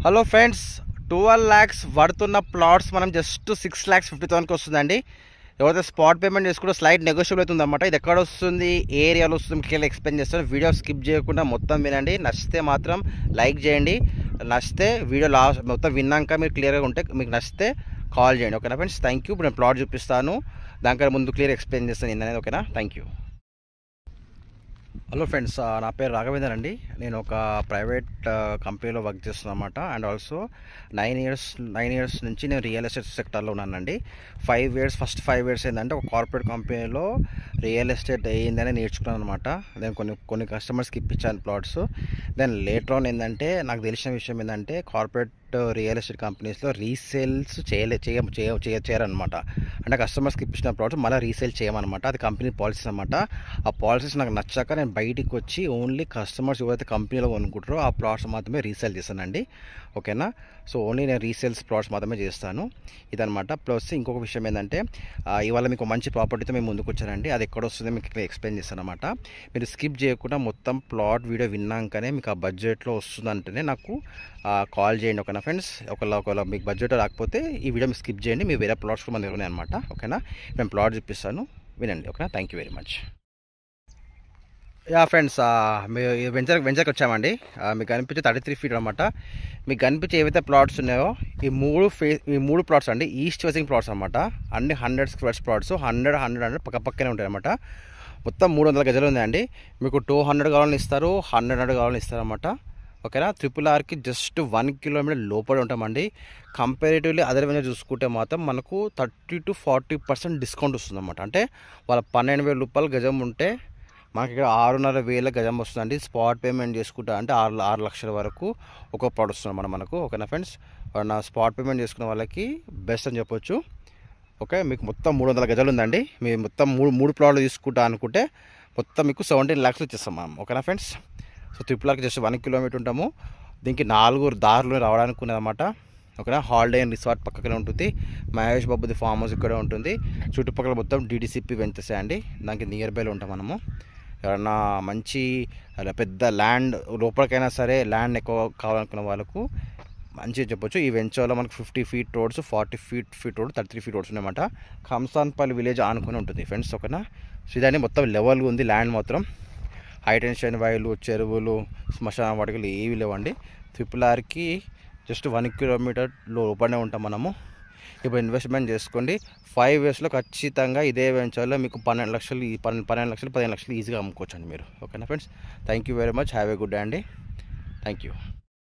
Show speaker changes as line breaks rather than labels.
Hello friends, 12 lakhs పడుతున్న plots మనం just 6,50,000కి వస్తుందండి. ఎవరైతే స్పాట్ పేమెంట్ చేసుకుంటే స్లైట్ నెగోషియబుల్ అవుతుంది అనమాట. ఇది ఎక్కడ వస్తుంది, ఏ ఏరియాలో వస్తుంది మీకు ఎక్స్ప్లెయిన్ చేస్తాను. వీడియో స్కిప్ చేయకుండా మొత్తం వినండి. నచ్చితే మాత్రం లైక్ చేయండి. నచ్చితే వీడియో లాస్ట్ మొత్తం విన్నాక మీరు క్లియర్గా ఉంటే మీకు నచ్చితే కాల్ చేయండి. ఓకేనా ఫ్రెండ్స్, థ్యాంక్ యూ. ఇప్పుడు నేను ప్లాట్ చూపిస్తాను, దానికన్నా ముందు క్లియర్ ఎక్స్ప్లెయిన్ చేస్తాను ఏంటనేది. ఓకేనా, థ్యాంక్ యూ. హలో ఫ్రెండ్స్, నా పేరు రాఘవేందర్ అండి. నేను ఒక ప్రైవేట్ కంపెనీలో వర్క్ చేస్తున్నాను అన్నమాట. అండ్ ఆల్సో 9 years నుంచి నేను రియల్ ఎస్టేట్ సెక్టర్లో ఉన్నానండి. ఫస్ట్ 5 years ఏంటంటే ఒక కార్పొరేట్ కంపెనీలో రియల్ ఎస్టేట్ ఏందని నేర్చుకున్నాను అనమాట. నేను కొన్ని కస్టమర్స్కి ఇప్పించాను ప్లాట్స్. దెన్ లేటర్ ఆన్ ఏంటంటే నాకు తెలిసిన విషయం ఏంటంటే కార్పొరేట్ రియల్ ఎస్టేట్ కంపెనీస్లో రీసేల్స్ చేయరనమాట. అంటే కస్టమర్స్కి ఇప్పించిన ప్లాట్స్ మళ్ళీ రీసేల్ చేయమన్నమాట. అది కంపెనీ పాలసీస్ అనమాట. ఆ పాలసీస్ నాకు నచ్చాక నేను బయటికి వచ్చి ఓన్లీ కస్టమర్స్ ఎవరైతే కంపెనీలో కొనుక్కుంటారో ఆ ప్లాట్స్ మాత్రమే రీసేల్ చేస్తానండి. ఓకేనా, సో ఓన్లీ నేను రీసేల్స్ ప్లాట్స్ మాత్రమే చేస్తాను. ఇదనమాట. ప్లస్ ఇంకొక విషయం ఏంటంటే ఇవాళ మీకు మంచి ప్రాపర్టీతో మేము ముందుకు వచ్చానండి. అది ఎక్కడ వస్తుందో మీకు ఇక్కడ ఎక్స్ప్లెయిన్ చేస్తాను అనమాట. మీరు స్కిప్ చేయకుండా మొత్తం ప్లాట్ వీడియో విన్నాకనే మీకు ఆ బడ్జెట్లో వస్తుందంటేనే నాకు కాల్ చేయండి. ఓకేనా ఫ్రెండ్స్, ఒకవేళ మీకు బడ్జెట్ రాకపోతే ఈ వీడియో మీరు స్కిప్ చేయండి. మీరు వేరే ప్లాట్స్ కూడా మన దగ్గర ఉన్నాయి అనమాట. ఓకేనా, నేను ప్లాట్ చూపిస్తాను, వినండి. ఓకేనా, thank you very much. Yeah friends, మేము వెంచర్కి వచ్చామండి. మీకు కనిపించే 33 feet అనమాట. మీకు కనిపించే ఏవైతే ప్లాట్స్ ఉన్నాయో ఈ మూడు ప్లాట్స్ అండి ఈస్ట్ ఫేసింగ్ ప్లాట్స్ అనమాట. అన్ని 100 squares ప్లాట్స్, 100 పక్కనే ఉంటాయి అనమాట. మొత్తం 300 గజాలు ఉందండి. మీకు 200 కావాలని ఇస్తారు, 100 కావాలని ఇస్తారు అనమాట. ఓకేనా, RRRకి జస్ట్ 1 kilometer లోపల ఉంటామండి. కంపారిటివ్లీ అదర్ వెంచర్ చూసుకుంటే మాత్రం మనకు 30 to 40% డిస్కౌంట్ వస్తుంది అనమాట. అంటే వాళ్ళ 12,000 రూపాయలు గజం ఉంటే మనకి ఇక్కడ 6,500 గజం వస్తుందండి. స్పాట్ పేమెంట్ చేసుకుంటా అంటే 6 లక్షల వరకు ఒక ప్లాట్ వస్తుంది మనకు. ఓకేనా ఫ్రెండ్స్, నా స్పాట్ పేమెంట్ చేసుకున్న వాళ్ళకి బెస్ట్ అని చెప్పొచ్చు. ఓకే, మీకు మొత్తం 300 గజాలు ఉందండి. మీరు మొత్తం మూడు ప్లాట్లు తీసుకుంటా అనుకుంటే మొత్తం మీకు 17 lakhs ఇచ్చేస్తాం మనం. ఓకేనా ఫ్రెండ్స్, సో RRRకి జస్ట్ 1 kilometer ఉంటాము. దీనికి 4 దారులు రావడానికి ఉన్నదన్నమాట. ఓకేనా, హాలిడే అండ్ రిసార్ట్ పక్కనే ఉంటుంది. మహేష్ బాబుది ఫామ్ హౌస్ ఇక్కడ ఉంటుంది. చుట్టుపక్కల మొత్తం DDCP వెంచర్సే అండి. దానికి నియర్ బైలో ఉంటాం మనము. ఎవరన్నా మంచి పెద్ద ల్యాండ్ లోపలికైనా సరే ల్యాండ్ ఎక్కువ కావాలనుకున్న వాళ్ళకు మంచిగా చెప్పొచ్చు. ఈ వెంచర్లో మనకు 50 feet roads, 40 feet road, 33 feet roads ఉన్నాయన్నమాట. కంసాన్పల్లి విలేజ్ ఆనుకొని ఉంటుంది ఫ్రెండ్స్. ఓకేనా, సో ఇదాన్ని మొత్తం లెవెల్గా ఉంది ల్యాండ్ మాత్రం. హై టెన్షన్ వైర్లు, చెరువులు, శ్మశాన వాటికలు ఏవి లేవండి. RRRకి జస్ట్ 1 kilometer లోపలనే ఉంటాం మనము. ఇప్పుడు ఇన్వెస్ట్మెంట్ చేసుకోండి. 5 yearsలో ఖచ్చితంగా ఇదే వెంచర్లో మీకు 12 లక్షలు 15 లక్షలు ఈజీగా అమ్ముకోవచ్చు అండి మీరు. ఓకేనా friends, thank you very much. Have a good day అండి. Thank you.